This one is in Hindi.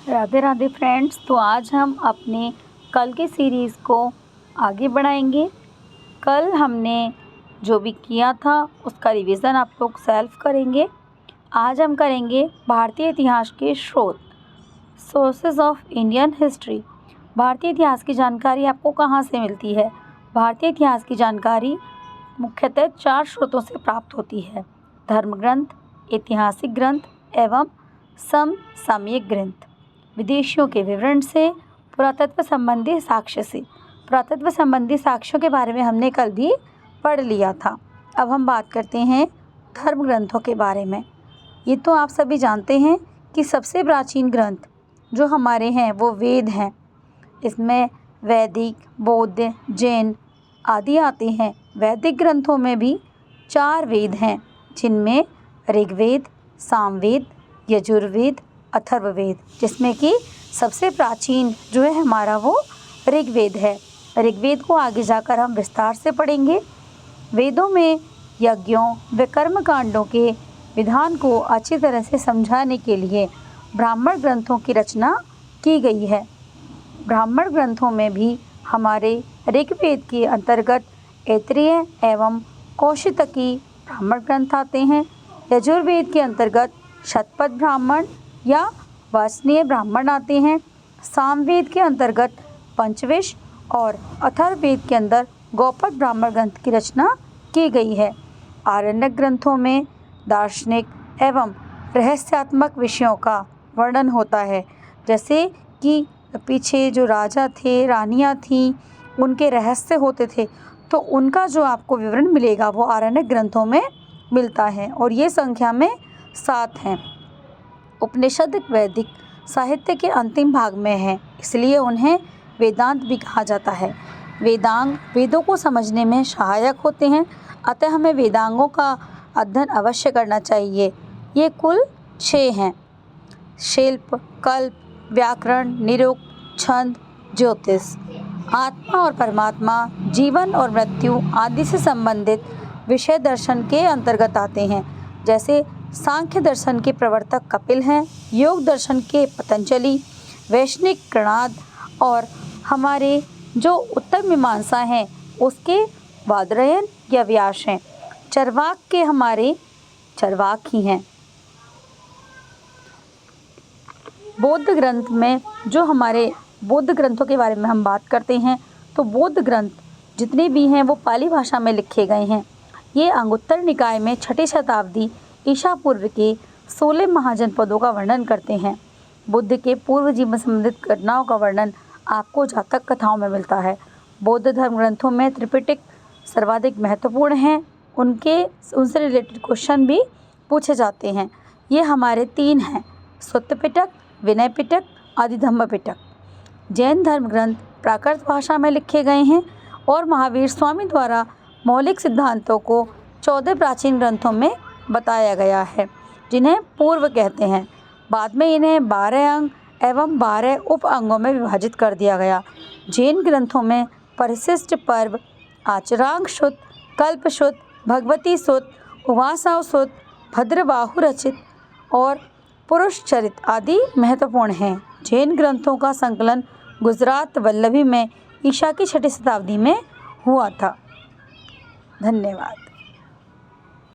राधे राधे फ्रेंड्स। तो आज हम अपने कल के सीरीज़ को आगे बढ़ाएंगे। कल हमने जो भी किया था उसका रिवीजन आप लोग सेल्फ करेंगे। आज हम करेंगे भारतीय इतिहास के स्रोत, सोर्सेज ऑफ इंडियन हिस्ट्री। भारतीय इतिहास की जानकारी आपको कहाँ से मिलती है? भारतीय इतिहास की जानकारी मुख्यतः 4 स्रोतों से प्राप्त होती है: धर्म ग्रंथ, ऐतिहासिक ग्रंथ एवं समसामयिक ग्रंथ। विदेशियों के विवरण से, पुरातत्व संबंधी साक्ष्य से। पुरातत्व संबंधी साक्ष्यों के बारे में हमने कल भी पढ़ लिया था। अब हम बात करते हैं धर्म ग्रंथों के बारे में। ये तो आप सभी जानते हैं कि सबसे प्राचीन ग्रंथ जो हमारे हैं वो वेद हैं। इसमें वैदिक, बौद्ध, जैन आदि आते हैं। वैदिक ग्रंथों में भी 4 वेद हैं, जिनमें ऋग्वेद, सामवेद, यजुर्वेद, अथर्ववेद, जिसमें कि सबसे प्राचीन जो है हमारा वो ऋग्वेद है। ऋग्वेद को आगे जाकर हम विस्तार से पढ़ेंगे। वेदों में यज्ञों व कर्म कांडों के विधान को अच्छी तरह से समझाने के लिए ब्राह्मण ग्रंथों की रचना की गई है। ब्राह्मण ग्रंथों में भी हमारे ऋग्वेद के अंतर्गत ऐत्रेय एवं कौशितकी ब्राह्मण ग्रंथ आते हैं। यजुर्वेद के अंतर्गत शतपथ ब्राह्मण या वासनीय ब्राह्मण आते हैं। सामवेद के अंतर्गत पंचविश और अथर्ववेद के अंदर गौपद ब्राह्मण ग्रंथ की रचना की गई है। आरण्यक ग्रंथों में दार्शनिक एवं रहस्यात्मक विषयों का वर्णन होता है, जैसे कि पीछे जो राजा थे, रानियां थीं, उनके रहस्य होते थे, तो उनका जो आपको विवरण मिलेगा वो आरण्यक ग्रंथों में मिलता है, और ये संख्या में 7 हैं। उपनिषद वैदिक साहित्य के अंतिम भाग में हैं, इसलिए उन्हें वेदांत भी कहा जाता है। वेदांग वेदों को समझने में सहायक होते हैं, अतः हमें वेदांगों का अध्ययन अवश्य करना चाहिए। ये कुल 6 हैं: शिल्प, कल्प, व्याकरण, निरुक्त, छंद, ज्योतिष। आत्मा और परमात्मा, जीवन और मृत्यु आदि से संबंधित विषय दर्शन के अंतर्गत आते हैं, जैसे सांख्य दर्शन के प्रवर्तक कपिल हैं, योग दर्शन के पतंजलि, वैष्णिक कृणाद, और हमारे जो उत्तर मीमांसा हैं उसके बादरायण या व्यास हैं। चरवाक के हमारे चरवाक ही हैं। बौद्ध ग्रंथ में जो हमारे बौद्ध ग्रंथों के बारे में हम बात करते हैं, तो बौद्ध ग्रंथ जितने भी हैं वो पाली भाषा में लिखे गए हैं। ये अंगुत्तर निकाय में 6ठी शताब्दी ईसा पूर्व के 16 महाजनपदों का वर्णन करते हैं। बुद्ध के पूर्व जीवन संबंधित घटनाओं का वर्णन आपको जातक कथाओं में मिलता है। बौद्ध धर्म ग्रंथों में त्रिपिटक सर्वाधिक महत्वपूर्ण हैं। उनसे रिलेटेड क्वेश्चन भी पूछे जाते हैं। ये हमारे 3 हैं: सुत्त पिटक, विनय पिटक, आदिधम्म पिटक। जैन धर्म ग्रंथ प्राकृत भाषा में लिखे गए हैं और महावीर स्वामी द्वारा मौलिक सिद्धांतों को 14 प्राचीन ग्रंथों में बताया गया है, जिन्हें पूर्व कहते हैं। बाद में इन्हें 12 अंग एवं 12 उप अंगों में विभाजित कर दिया गया। जैन ग्रंथों में परिशिष्ट पर्व, आचरांक सुत्त, कल्प सुत्त, भगवती सुत्त, उवासाव सुत्त, भद्रबाहु रचित और पुरुष चरित आदि महत्वपूर्ण हैं। जैन ग्रंथों का संकलन गुजरात वल्लभी में ईसा की 6ठी शताब्दी में हुआ था। धन्यवाद।